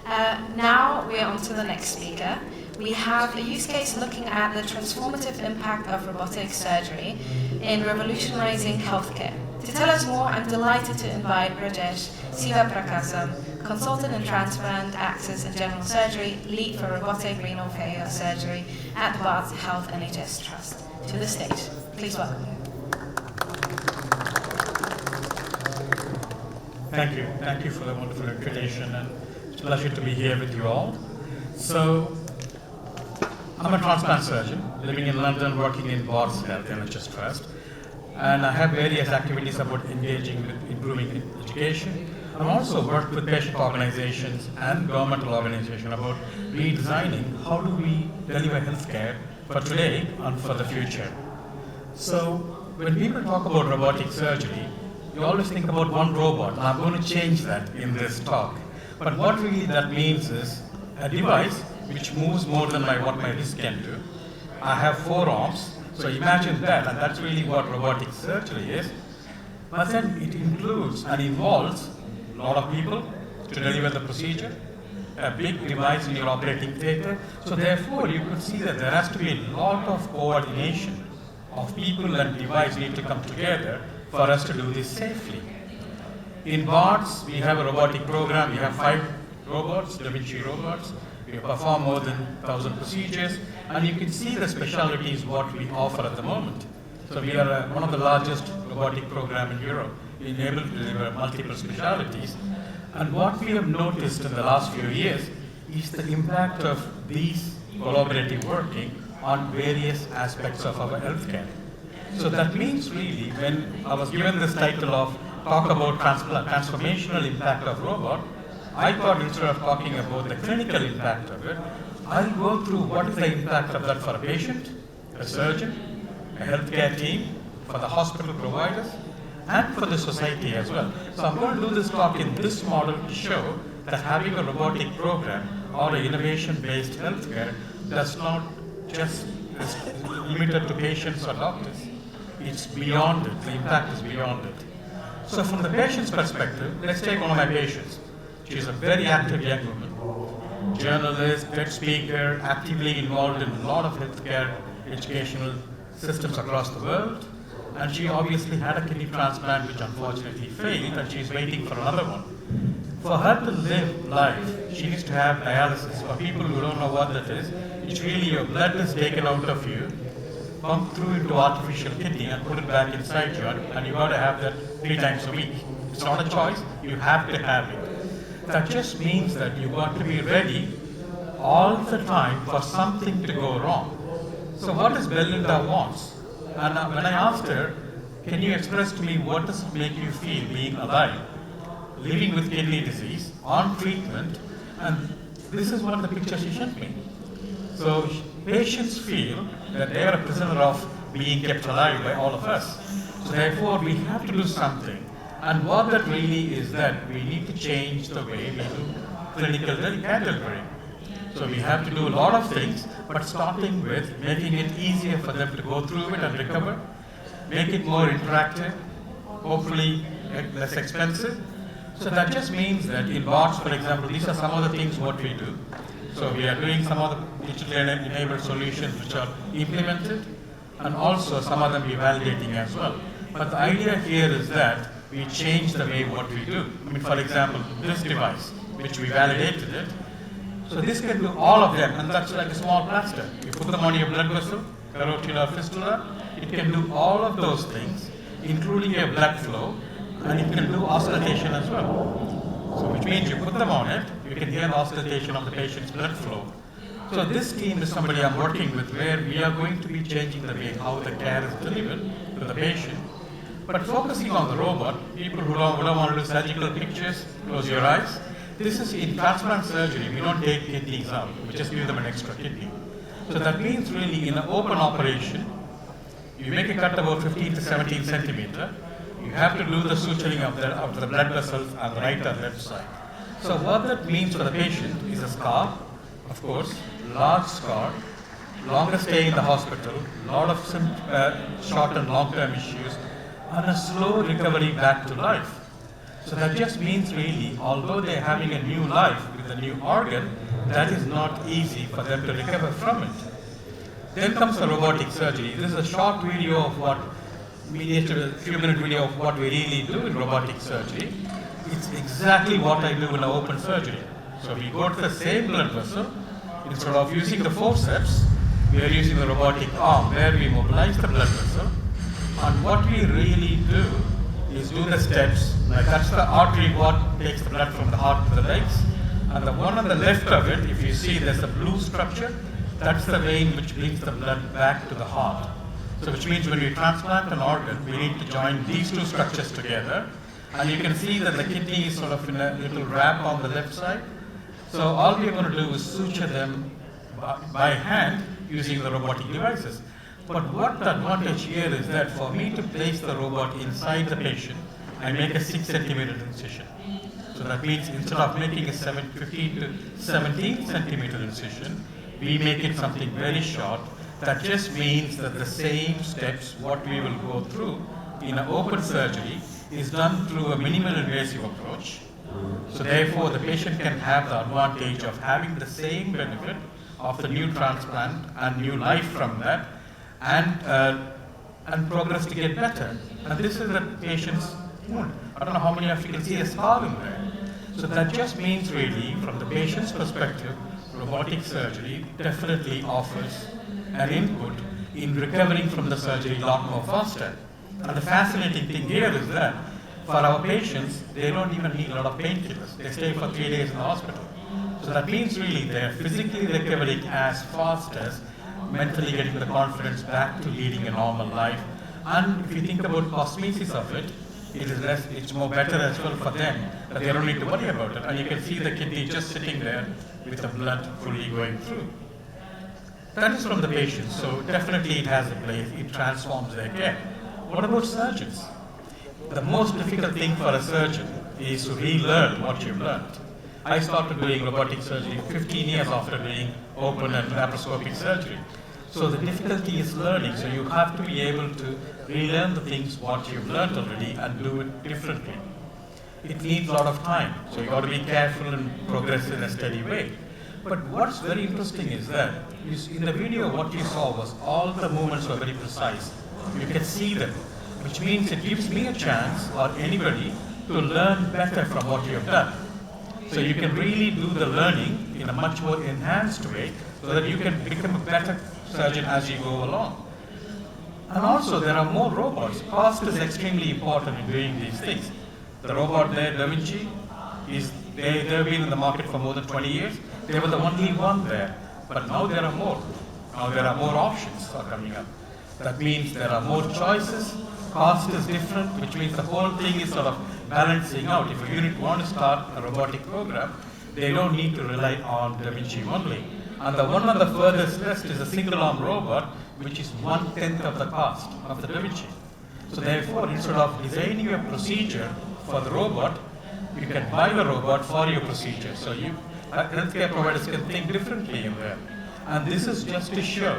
Now we're on to the next speaker. We have a use case looking at the transformative impact of robotic surgery in revolutionizing healthcare. To tell us more, I'm delighted to invite Rajesh Sivaprakasam, consultant in transplant, access and general surgery, lead for robotic renal failure surgery at the Barts Health NHS Trust, to the stage. Please welcome him. Thank you for the wonderful invitation, and it's a pleasure to be here with you all. So, I'm a transplant surgeon living in London, working in Barts Health NHS Trust, and I have various activities about engaging with improving education. I've also worked with patient organizations and governmental organizations about redesigning how do we deliver healthcare for today and for the future. So, when people talk about robotic surgery, you always think about one robot, and I'm going to change that in this talk. But what really that means is a device which moves more than what my wrist can do. I have 4 arms, so imagine that, and that's really what robotic surgery is. But then it includes and involves a lot of people to deliver the procedure, a big device in your operating theater. So therefore, you could see that there has to be a lot of coordination of people and device need to come together for us to do this safely. In Barts, we have a robotic program. We have 5 robots, Da Vinci robots. We perform more than 1,000 procedures, and you can see the specialties what we offer at the moment. So we are one of the largest robotic program in Europe, being able to deliver multiple specialties. And what we have noticed in the last few years is the impact of these collaborative working on various aspects of our healthcare. So that means really, when I was given this title of talk about transformational impact of robot, I thought instead of talking about the clinical impact of it, I'll go through what is the impact of that for a patient, a surgeon, a healthcare team, for the hospital providers, and for the society as well. So I'm going to do this talk in this model to show that having a robotic program or an innovation-based healthcare does not just limited to patients or doctors. It's beyond it. The impact is beyond it. So from the patient's perspective, let's take one of my patients. She's a very active young woman, journalist, TED speaker, actively involved in a lot of healthcare educational systems across the world. And she obviously had a kidney transplant, which unfortunately failed, and she's waiting for another one. For her to live life, she needs to have dialysis. For people who don't know what that is, it's really your blood is taken out of you, pumped through into artificial kidney and put it back inside you, and you got to have that 3 times a week. It's not a choice, you have to have it. That just means that you've got to be ready all the time for something to go wrong. So what does Belinda wants? And when I asked her, can you express to me what does it make you feel being alive, living with kidney disease, on treatment, and this is one of the pictures she sent me. So patients feel that they are a prisoner of being kept alive by all of us. So therefore, we have to do something. And what that really is that we need to change the way we do clinical care delivery. So we have to do a lot of things, but starting with making it easier for them to go through it and recover, make it more interactive, hopefully less expensive. So that just means that in Barts, for example, these are some of the things what we do. So we are doing some of the digitally enabled solutions which are implemented, and also some of them we're validating as well. But the idea here is that we change the way what we do. I mean, for example, this device, which we validated it, so this can do all of them, and that's like a small plaster. You put them on your blood vessel, carotid or fistula, it can do all of those things, including your blood flow, and it can do auscultation as well. So which means you put them on it, you can hear the auscultation of the patient's blood flow. So this team is somebody I'm working with where we are going to be changing the way how the care is delivered to the patient. But focusing on the robot, people who don't want to do surgical pictures, close your eyes. This is in transplant surgery, we don't take kidneys out, we just give them an extra kidney. So that means really in an open operation, you make a cut about 15 to 17 centimeter, you have to do the suturing of the blood vessels on the right and left side. So what that means for the patient is a scar, of course, large scar, longer stay in the hospital, lot of short and long-term issues, and a slow recovery back to life. So that just means really, although they're having a new life with with a new organ, that is not easy for them to recover from it. Then comes the robotic surgery. This is a short video of what, mediated a few-minute video of what we really do in robotic surgery. It's exactly what I do in an open surgery. So we go to the same blood vessel. Instead of using the forceps, we are using the robotic arm where we mobilize the blood vessel. And what we really do is do the steps, like that's the artery what takes the blood from the heart to the legs. And the one on the left of it, if you see there's a blue structure, that's the vein which brings the blood back to the heart. So which means when we transplant an organ, we need to join these two structures together. And you can see that the kidney is sort of in a little wrap on the left side. So all we're going to do is suture them by hand using the robotic devices. But what the advantage here is that for me to place the robot inside the patient, I make a 6 centimeter incision. So that means instead of making a 15 to 17 centimeter incision, we make it something very short. That just means that the same steps what we will go through in an open surgery is done through a minimal invasive approach. So therefore the patient can have the advantage of having the same benefit of the new transplant and new life from that, and progress to get better. And this is the patient's wound. I don't know how many of you can see a scar in there. So that just means really, from the patient's perspective, robotic surgery definitely offers an input in recovering from the surgery a lot more faster. And the fascinating thing here is that for our patients, they don't even need a lot of painkillers. They stay for 3 days in the hospital. So that means really they're physically recovering as fast as mentally getting the confidence back to leading a normal life. And if you think about cosmesis of it, it's more better as well for them that they don't need to worry about it. And you can see the kidney just sitting there with the blood fully going through. That is from the patient, so definitely it has a place, it transforms their care. What about surgeons? The most difficult thing for a surgeon is to relearn what you've learned. I started doing robotic surgery 15 years after doing open and laparoscopic surgery. So the difficulty is learning, so you have to be able to relearn the things what you've learned already and do it differently. It needs a lot of time, so you've got to be careful and progress in a steady way. But what's very interesting is that in the video what you saw was all the movements were very precise. You can see them, which means it gives me a chance or anybody to learn better from what you have done. So you can really do the learning in a much more enhanced way so that you can become a better surgeon as you go along. And also there are more robots. Cost is extremely important in doing these things. The robot there, Da Vinci, they've been in the market for more than 20 years. They were the only one there. But now there are more. Now there are more options are coming up. That means there are more choices. Cost is different, which means the whole thing is sort of balancing out. If a unit wants to start a robotic program, they don't need to rely on Da Vinci only. And the one on the furthest list is a single-arm robot, which is 1/10 of the cost of the Da Vinci. So therefore, instead of designing a procedure for the robot, you can buy the robot for your procedure. So healthcare providers can think differently in there. And this is just to show,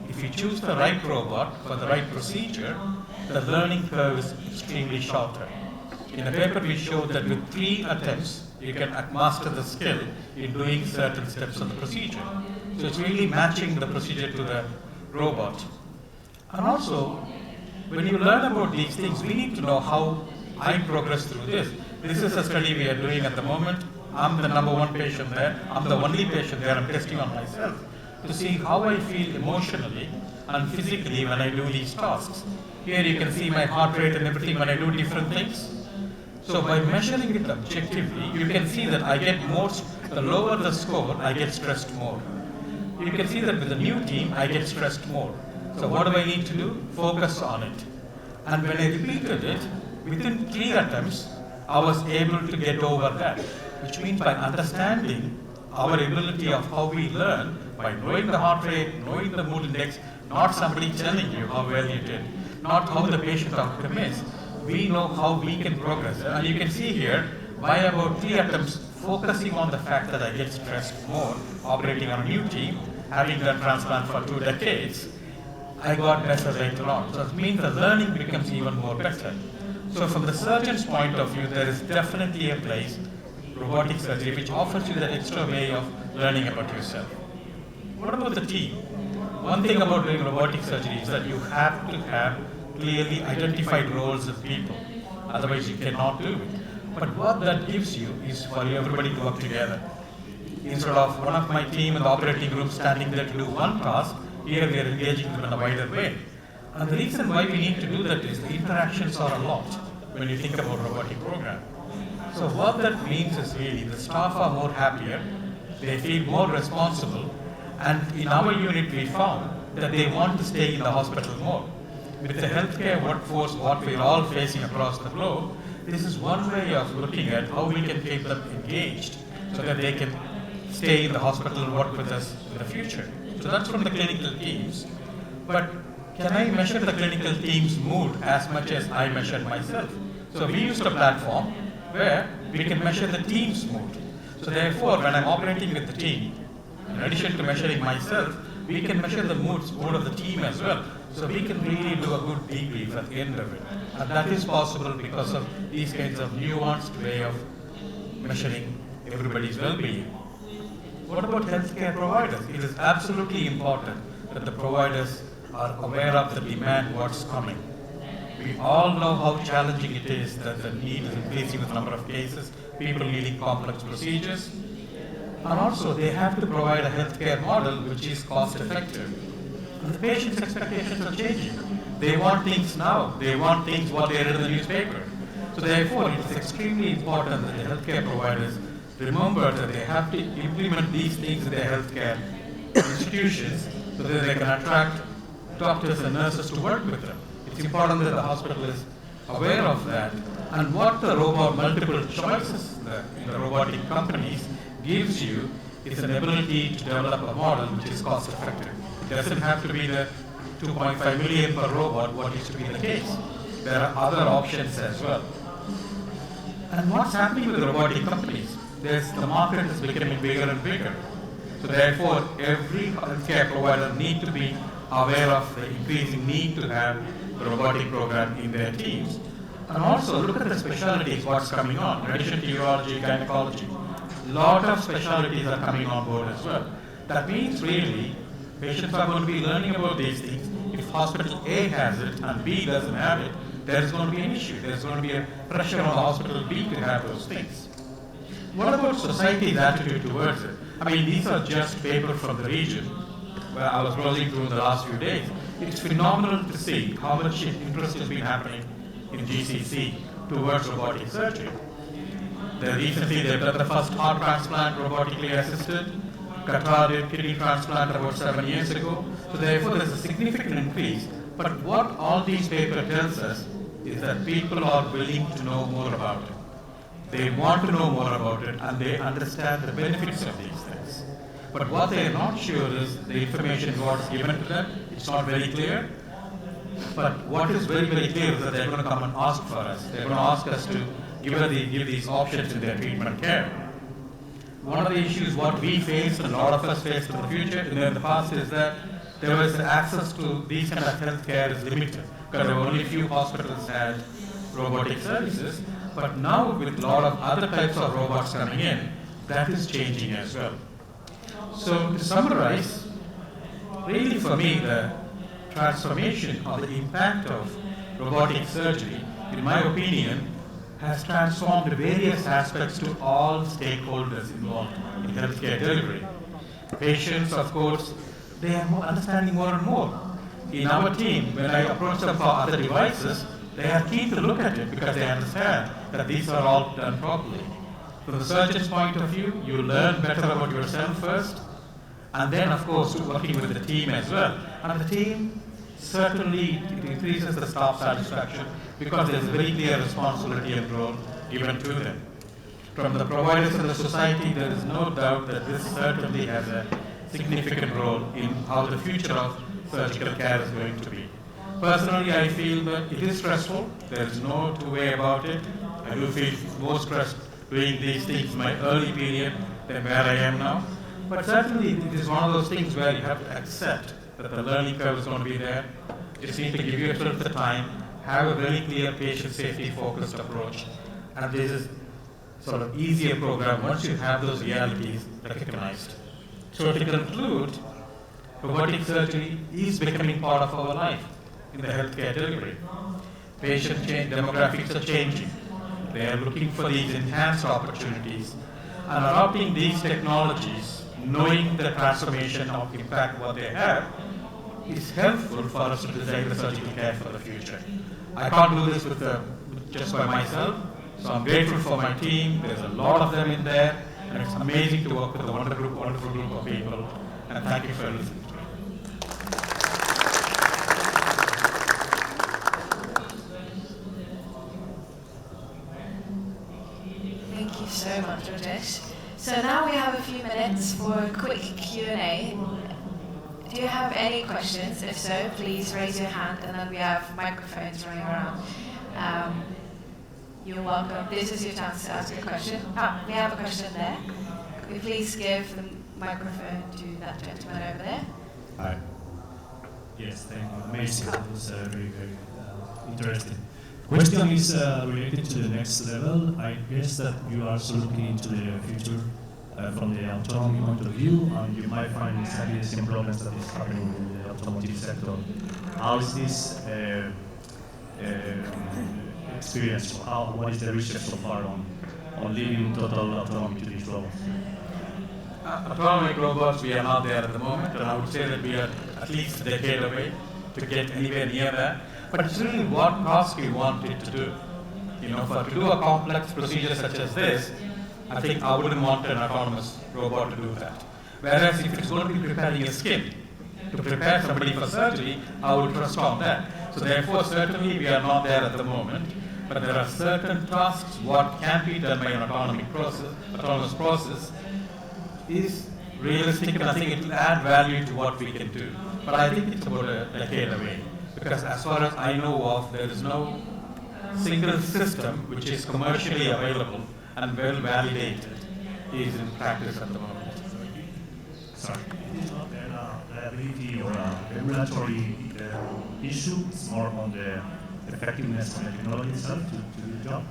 if you choose the right robot for the right procedure, the learning curve is extremely shorter. In the paper, we showed that with 3 attempts, you can master the skill in doing certain steps of the procedure. So it's really matching the procedure to the robot. And also, when you learn about these things, we need to know how I progress through this. This is a study we are doing at the moment. I'm the number 1 patient there. I'm the only patient there. I'm testing on myself to see how I feel emotionally and physically when I do these tasks. Here you can see my heart rate and everything when I do different things. So by measuring it objectively, you can see that I get more, the lower the score, I get stressed more. You can see that with the new team, I get stressed more. So what do I need to do? Focus on it. And when I repeated it, within 3 attempts, I was able to get over that. Which means by understanding our ability of how we learn, by knowing the heart rate, knowing the mood index, not somebody telling you how well you did, not how the patient outcome is, we know how we can progress. And you can see here, by about 3 attempts, focusing on the fact that I get stressed more, operating on a new team, having done transplant for 2 decades, I got better later on. So it means the learning becomes even more better. So from the surgeon's point of view, there is definitely a place robotic surgery, which offers you that extra way of learning about yourself. What about the team? One thing about doing robotic surgery is that you have to have clearly identified roles of people. Otherwise, you cannot do it. But what that gives you is for everybody to work together. Instead of one of my team in the operating room standing there to do one task, here we are engaging them in a wider way. And the reason why we need to do that is the interactions are a lot when you think about robotic program. So what that means is really the staff are more happier, they feel more responsible, and in our unit we found that they want to stay in the hospital more. With the healthcare workforce, what we're all facing across the globe, this is one way of looking at how we can keep them engaged so that they can stay in the hospital and work with us in the future. So that's from the clinical teams. But can I measure the clinical team's mood as much as I measured myself? So we used a platform where we can measure the team's mood. So therefore, when I'm operating with the team, in addition to measuring myself, we can measure the mood of the team as well. So we can really do a good debrief at the end of it. And that is possible because of these kinds of nuanced way of measuring everybody's well-being. What about healthcare providers? It is absolutely important that the providers are aware of the demand, what's coming. We all know how challenging it is that the need is increasing with the number of cases, people needing complex procedures. And also they have to provide a healthcare model which is cost effective. And the patient's expectations are changing. They want things now. They want things what they read in the newspaper. So therefore it is extremely important that the healthcare providers remember that they have to implement these things in their healthcare institutions so that they can attract doctors and nurses to work with them. It's important that the hospital is aware of that. And what the multiple choices in the robotic companies gives you is an ability to develop a model which is cost effective. It doesn't have to be the 2.5 million per robot, what used to be the case. There are other options as well. And what's happening with the robotic companies? The market is becoming bigger and bigger. So therefore, every healthcare provider needs to be aware of the increasing need to have the robotic program in their teams. And also look at the specialties, what's coming on, in addition to urology, gynecology. A lot of specialties are coming on board as well. That means really, patients are going to be learning about these things. If hospital A has it and B doesn't have it, there is going to be an issue. There is going to be a pressure on the hospital B to have those things. What about society's attitude towards it? I mean, these are just papers from the region where I was browsing through in the last few days. It's phenomenal to see how much interest has been happening in GCC towards robotic surgery. Recently, they've done the first heart transplant robotically assisted. Qatar did kidney transplant about 7 years ago. So therefore, there's a significant increase. But what all these papers tells us is that people are willing to know more about it. They want to know more about it and they understand the benefits of these things. But what they are not sure is the information what's given to them. It's not very clear. But what is very, very clear is that they're going to come and ask for us. They're going to ask us to give these options in their treatment care. One of the issues what we face and a lot of us face in the future, in the past, is that there was access to these kind of healthcare is limited because there were only few hospitals had robotic services. But now with a lot of other types of robots coming in, that is changing as well. So to summarize, really for me the transformation or the impact of robotic surgery, in my opinion, has transformed various aspects to all stakeholders involved in healthcare delivery. Patients, of course, they are understanding more and more. In our team, when I approach them for other devices, they are keen to look at it because they understand that these are all done properly. From the surgeon's point of view, you learn better about yourself first, and then, of course, working with the team as well. And the team, certainly, it increases the staff satisfaction because there is a very clear responsibility and role given to them. From the providers and the society, there is no doubt that this certainly has a significant role in how the future of surgical care is going to be. Personally, I feel that it is stressful. There is no two way about it. I do feel more stressed doing these things in my early period than where I am now. But certainly, it is one of those things where you have to accept that the learning curve is going to be there. You just need to give yourself the time, have a very clear patient safety focused approach. And this is sort of easier program once you have those realities recognized. So to conclude, robotic surgery is becoming part of our life in the healthcare delivery. Patient demographics are changing. They are looking for these enhanced opportunities and adopting these technologies, knowing the transformation of impact what they have, is helpful for us to design the surgical care for the future. I can't do this just by myself, so I'm grateful for my team. There's a lot of them in there, and it's amazing to work with a wonderful group of people. And thank you for listening to me. Thank you so much, Rajesh. So now we have a few minutes for a quick Q&A. Do you have any questions? If so, please raise your hand, and then we have microphones running around. You're welcome. This is your chance to ask a question. We have a question there. Could we please give the microphone to that gentleman over there? Hi. Yes, thank you. Amazing. It was very, very interesting. Question is related to the next level. I guess that you are also looking into the future from the autonomy point of view, and you might find exactly the same problems that is happening in the automotive sector. How is this experience? What is the research so far on leaving total autonomy to these robots? Autonomic robots, we are not there at the moment, and I would say that we are at least a decade away to get anywhere near that. But it's really what task we want it to do. To do a complex procedure such as this, I think I wouldn't want an autonomous robot to do that. Whereas if it's going to be preparing a skin to prepare somebody for surgery, I would trust on that. So therefore, certainly we are not there at the moment, but there are certain tasks what can be done by an autonomous process is realistic, and I think it will add value to what we can do. But I think it's about a decade away, because as far as I know of, there is no single system which is commercially available and well validated is in practice at the moment. Sorry. It is not a liability or a regulatory issue, it's more on the effectiveness of the technology itself to do the job.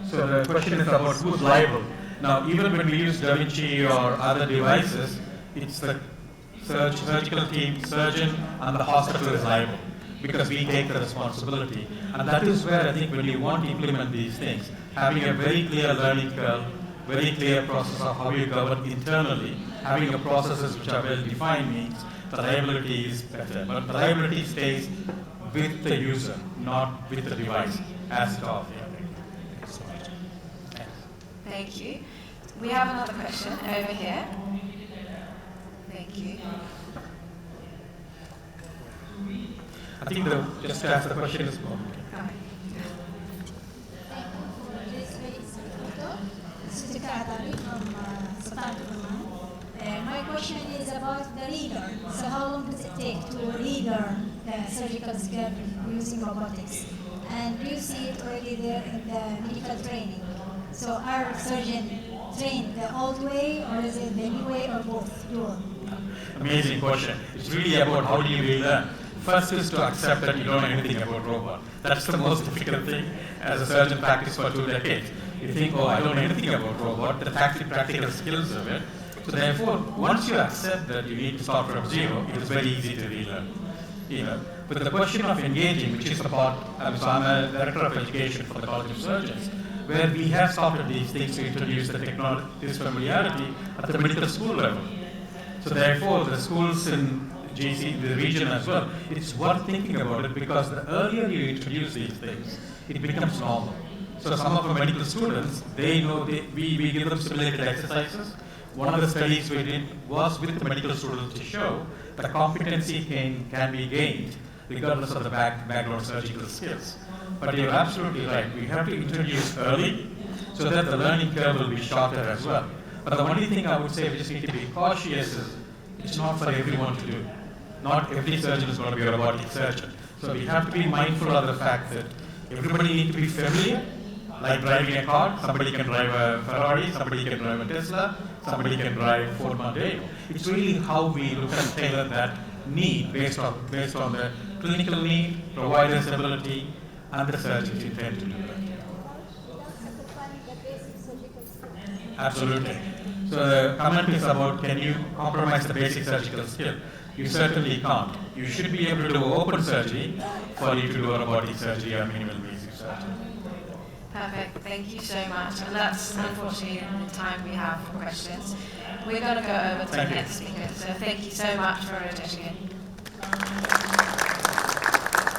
So the question is about who's liable. Now, even when we use Da Vinci or other devices, it's the surgical team, surgeon, and the hospital is liable, because we take the responsibility. And that is where I think when you want to implement these things, having a very clear learning curve, very clear process of how you govern internally, having a processes which are well defined means the liability is better. But the liability stays with the user, not with the device as it of. Thank you. We have another question over here. Thank you. I think just to ask the question is more. My question is about the relearn. So how long does it take to relearn the surgical skill using robotics? And do you see it already there in the medical training? So are surgeons trained the old way, or is it the new way, or both? Dual? Amazing question. It's really about how do you relearn. First is to accept that you don't know anything about robot. That's the most difficult thing as a surgeon practice for 2 decades. You think, I don't know anything about robot, the practical skills of it. So therefore, once you accept that you need to start from zero, it is very easy to relearn. But the question of engaging, which is the part, so I'm a director of education for the College of Surgeons, where we have started these things to introduce the technology, this familiarity at the medical school level. So therefore, the schools in GC, the region as well, it's worth thinking about it, because the earlier you introduce these things, it becomes normal. So some of our medical students, they know, we give them simulated exercises. One of the studies we did was with the medical students to show that competency can be gained regardless of the background surgical skills. But you're absolutely right, we have to introduce early so that the learning curve will be shorter as well. But the only thing I would say we just need to be cautious is it's not for everyone to do. Not every surgeon is going to be a robotic surgeon. So we have to be mindful of the fact that everybody needs to be familiar, like driving a car. Somebody can drive a Ferrari, somebody can drive a Tesla, somebody can drive Ford Mondeo. It's really how we look and tailor that need based on the clinical need, provider's ability, and the surgeon's intent to do that. The basic surgical Absolutely. So the comment is about, can you compromise the basic surgical skill? You certainly can't. You should be able to do open surgery for you to do a robotic surgery or minimal invasive surgery. Perfect. Thank you so much. And that's unfortunately the time we have for questions. We're going to go over to the next speaker. So thank you so much for Rajesh again.